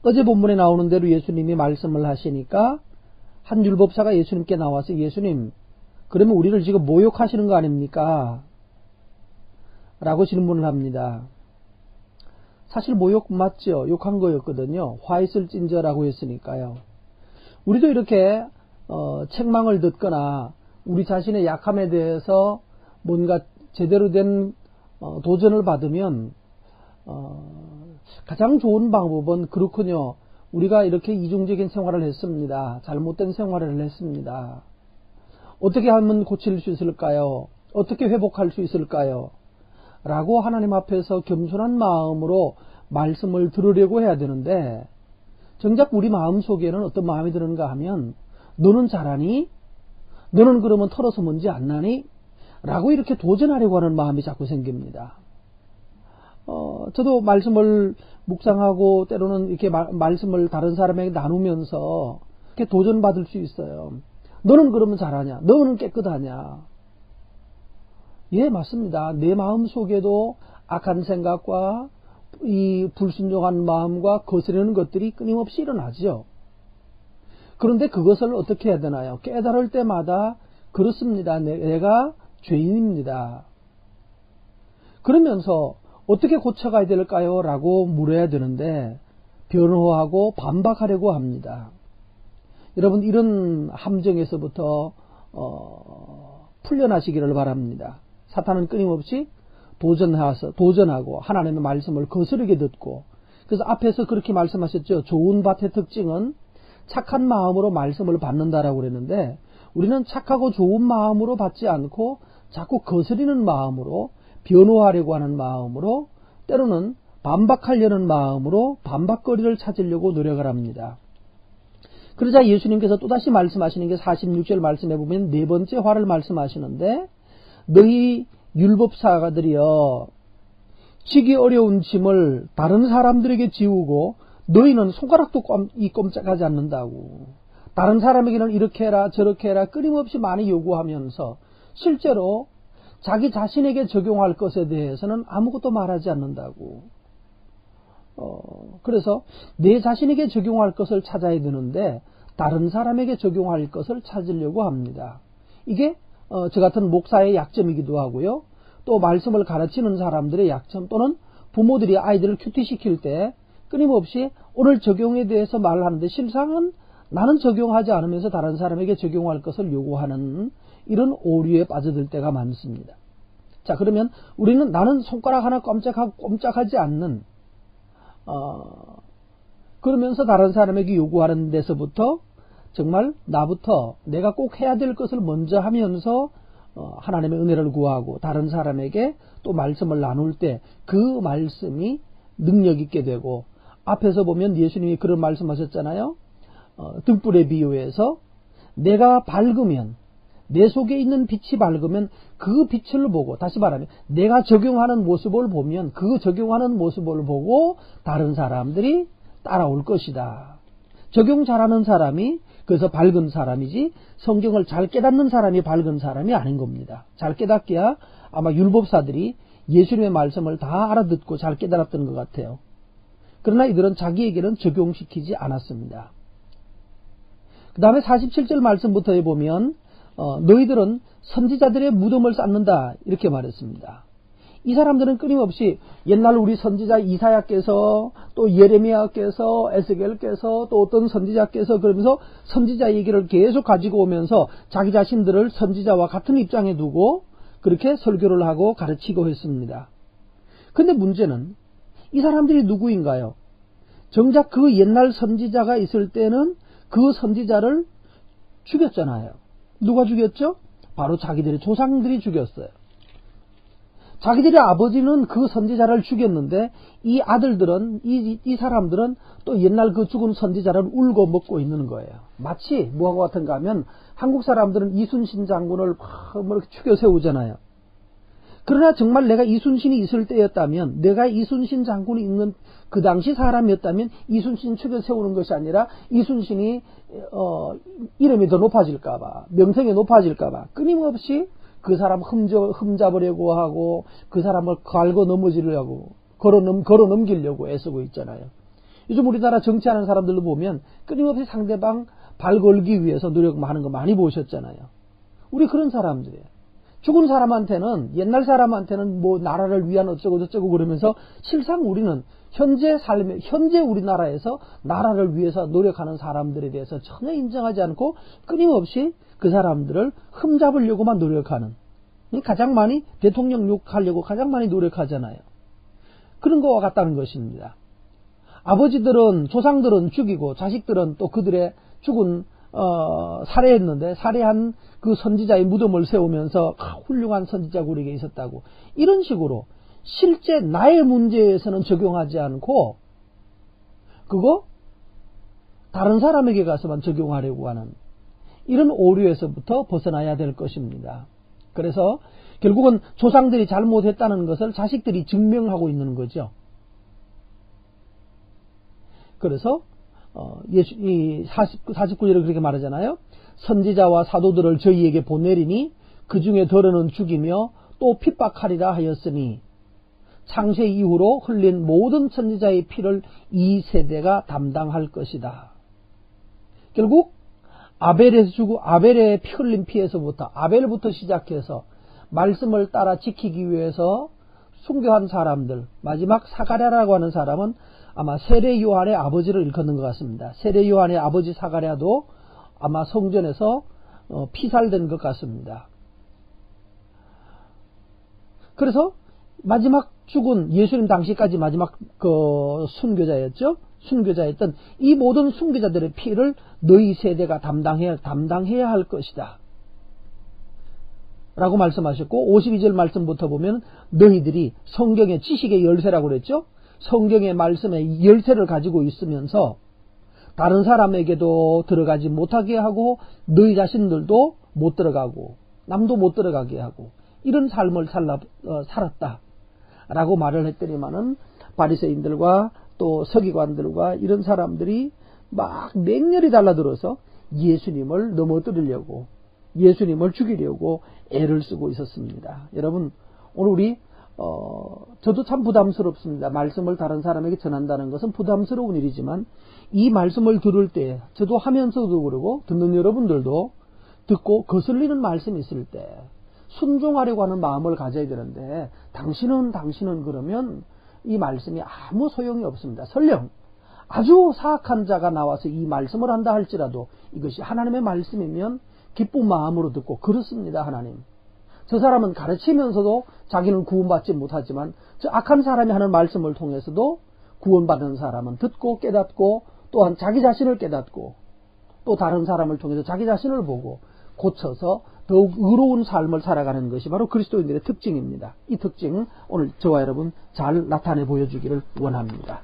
어제 본문에 나오는 대로 예수님이 말씀을 하시니까 한 율법사가 예수님께 나와서 예수님, 그러면 우리를 지금 모욕하시는 거 아닙니까? 라고 질문을 합니다. 사실 모욕 맞죠? 욕한 거였거든요. 화 있을진저라고 했으니까요. 우리도 이렇게 책망을 듣거나 우리 자신의 약함에 대해서 뭔가 제대로 된 도전을 받으면 가장 좋은 방법은 그렇군요. 우리가 이렇게 이중적인 생활을 했습니다. 잘못된 생활을 했습니다. 어떻게 하면 고칠 수 있을까요? 어떻게 회복할 수 있을까요? 라고 하나님 앞에서 겸손한 마음으로 말씀을 들으려고 해야 되는데, 정작 우리 마음 속에는 어떤 마음이 드는가 하면, 너는 잘하니? 너는 그러면 털어서 뭔지 안 나니? 라고 이렇게 도전하려고 하는 마음이 자꾸 생깁니다. 저도 말씀을 묵상하고 때로는 이렇게 말씀을 다른 사람에게 나누면서 이렇게 도전받을 수 있어요. 너는 그러면 잘하냐? 너는 깨끗하냐? 예, 맞습니다. 내 마음 속에도 악한 생각과 이 불순종한 마음과 거스르는 것들이 끊임없이 일어나죠. 그런데 그것을 어떻게 해야 되나요? 깨달을 때마다 그렇습니다. 내가 죄인입니다. 그러면서 어떻게 고쳐가야 될까요? 라고 물어야 되는데 변호하고 반박하려고 합니다. 여러분, 이런 함정에서부터 풀려나시기를 바랍니다. 사탄은 끊임없이 도전하고 하나님의 말씀을 거스르게 듣고, 그래서 앞에서 그렇게 말씀하셨죠. 좋은 밭의 특징은 착한 마음으로 말씀을 받는다라고 그랬는데, 우리는 착하고 좋은 마음으로 받지 않고 자꾸 거스리는 마음으로, 변호하려고 하는 마음으로, 때로는 반박하려는 마음으로 반박거리를 찾으려고 노력을 합니다. 그러자 예수님께서 또다시 말씀하시는 게 46절 말씀해 보면 네 번째 화를 말씀하시는데, 너희 율법사가들이여, 지기 어려운 짐을 다른 사람들에게 지우고 너희는 손가락도 꼼짝하지 않는다고. 다른 사람에게는 이렇게 해라 저렇게 해라 끊임없이 많이 요구하면서 실제로 자기 자신에게 적용할 것에 대해서는 아무것도 말하지 않는다고. 그래서 내 자신에게 적용할 것을 찾아야 되는데 다른 사람에게 적용할 것을 찾으려고 합니다. 이게 저 같은 목사의 약점이기도 하고요. 또 말씀을 가르치는 사람들의 약점, 또는 부모들이 아이들을 큐티시킬 때 끊임없이 오늘 적용에 대해서 말을 하는데 실상은 나는 적용하지 않으면서 다른 사람에게 적용할 것을 요구하는 이런 오류에 빠져들 때가 많습니다. 자, 그러면 우리는 나는 손가락 하나 꼼짝하지 않는 그러면서 다른 사람에게 요구하는 데서부터 정말 나부터 내가 꼭 해야 될 것을 먼저 하면서 하나님의 은혜를 구하고 다른 사람에게 또 말씀을 나눌 때 그 말씀이 능력 있게 되고, 앞에서 보면 예수님이 그런 말씀하셨잖아요. 등불의 비유에서 내가 밝으면, 내 속에 있는 빛이 밝으면 그 빛을 보고, 다시 말하면 내가 적용하는 모습을 보면 그 적용하는 모습을 보고 다른 사람들이 따라올 것이다. 적용 잘하는 사람이 그래서 밝은 사람이지 성경을 잘 깨닫는 사람이 밝은 사람이 아닌 겁니다. 잘 깨닫기야 아마 율법사들이 예수님의 말씀을 다 알아듣고 잘 깨달았던 것 같아요. 그러나 이들은 자기에게는 적용시키지 않았습니다. 그 다음에 47절 말씀부터 해보면 너희들은 선지자들의 무덤을 쌓는다 이렇게 말했습니다. 이 사람들은 끊임없이 옛날 우리 선지자 이사야께서 또 예레미야께서 에스겔께서 또 어떤 선지자께서 그러면서 선지자 얘기를 계속 가지고 오면서 자기 자신들을 선지자와 같은 입장에 두고 그렇게 설교를 하고 가르치고 했습니다. 근데 문제는 이 사람들이 누구인가요? 정작 그 옛날 선지자가 있을 때는 그 선지자를 죽였잖아요. 누가 죽였죠? 바로 자기들의 조상들이 죽였어요. 자기들의 아버지는 그 선지자를 죽였는데 이 아들들은 이 사람들은 또 옛날 그 죽은 선지자를 울고 먹고 있는 거예요. 마치 뭐하고 같은가 하면 한국 사람들은 이순신 장군을 막 이렇게 추겨 세우잖아요. 그러나 정말 내가 이순신이 있을 때였다면, 내가 이순신 장군이 있는 그 당시 사람이었다면 이순신 추겨 세우는 것이 아니라 이순신이 이름이 더 높아질까봐, 명성이 높아질까봐 끊임없이 그 사람 흠잡으려고 하고 그 사람을 갈고 넘어지려고 걸어 넘기려고 애쓰고 있잖아요. 요즘 우리나라 정치하는 사람들도 보면 끊임없이 상대방 발 걸기 위해서 노력하는 거 많이 보셨잖아요. 우리 그런 사람들이에요. 죽은 사람한테는, 옛날 사람한테는 뭐 나라를 위한 어쩌고 저쩌고 그러면서 실상 우리는 현재 삶에, 현재 우리나라에서 나라를 위해서 노력하는 사람들에 대해서 전혀 인정하지 않고 끊임없이 그 사람들을 흠잡으려고만 노력하는, 가장 많이 대통령 욕하려고 가장 많이 노력하잖아요. 그런 거와 같다는 것입니다. 아버지들은, 조상들은 죽이고 자식들은 또 그들의 죽은 살해했는데 살해한 그 선지자의 무덤을 세우면서 훌륭한 선지자가 우리에게 있었다고, 이런 식으로 실제 나의 문제에서는 적용하지 않고 그거 다른 사람에게 가서만 적용하려고 하는 이런 오류에서부터 벗어나야 될 것입니다. 그래서 결국은 조상들이 잘못했다는 것을 자식들이 증명하고 있는 거죠. 그래서 이 49절에 그렇게 말하잖아요. 선지자와 사도들을 저희에게 보내리니 그 중에 더러는 죽이며 또 핍박하리라 하였으니 창세 이후로 흘린 모든 선지자의 피를 이 세대가 담당할 것이다. 결국 아벨의 피 흘린 피에서부터, 아벨부터 시작해서 말씀을 따라 지키기 위해서 순교한 사람들, 마지막 사가랴라고 하는 사람은 아마 세례 요한의 아버지를 일컫는 것 같습니다. 세례 요한의 아버지 사가랴도 아마 성전에서 피살된 것 같습니다. 그래서 마지막 죽은 예수님 당시까지 마지막 그 순교자였죠. 순교자였던 이 모든 순교자들의 피를 너희 세대가 담당해야 할 것이다 라고 말씀하셨고, 52절 말씀부터 보면 너희들이 성경의 지식의 열쇠라고 그랬죠. 성경의 말씀의 열쇠를 가지고 있으면서 다른 사람에게도 들어가지 못하게 하고 너희 자신들도 못 들어가고 남도 못 들어가게 하고 이런 삶을 살았다 라고 말을 했더니만은 바리새인들과 또 서기관들과 이런 사람들이 막 맹렬히 달라들어서 예수님을 넘어뜨리려고, 예수님을 죽이려고 애를 쓰고 있었습니다. 여러분, 오늘 우리 저도 참 부담스럽습니다. 말씀을 다른 사람에게 전한다는 것은 부담스러운 일이지만 이 말씀을 들을 때 저도 하면서도 그러고 듣는 여러분들도 듣고 거슬리는 말씀이 있을 때 순종하려고 하는 마음을 가져야 되는데, 당신은 그러면 이 말씀이 아무 소용이 없습니다. 설령 아주 사악한 자가 나와서 이 말씀을 한다 할지라도 이것이 하나님의 말씀이면 기쁜 마음으로 듣고, 그렇습니다. 하나님, 저 사람은 가르치면서도 자기는 구원받지 못하지만 저 악한 사람이 하는 말씀을 통해서도 구원받은 사람은 듣고 깨닫고 또한 자기 자신을 깨닫고 또 다른 사람을 통해서 자기 자신을 보고 고쳐서 더욱 의로운 삶을 살아가는 것이 바로 그리스도인들의 특징입니다. 이 특징 오늘 저와 여러분 잘 나타내 보여주기를 원합니다.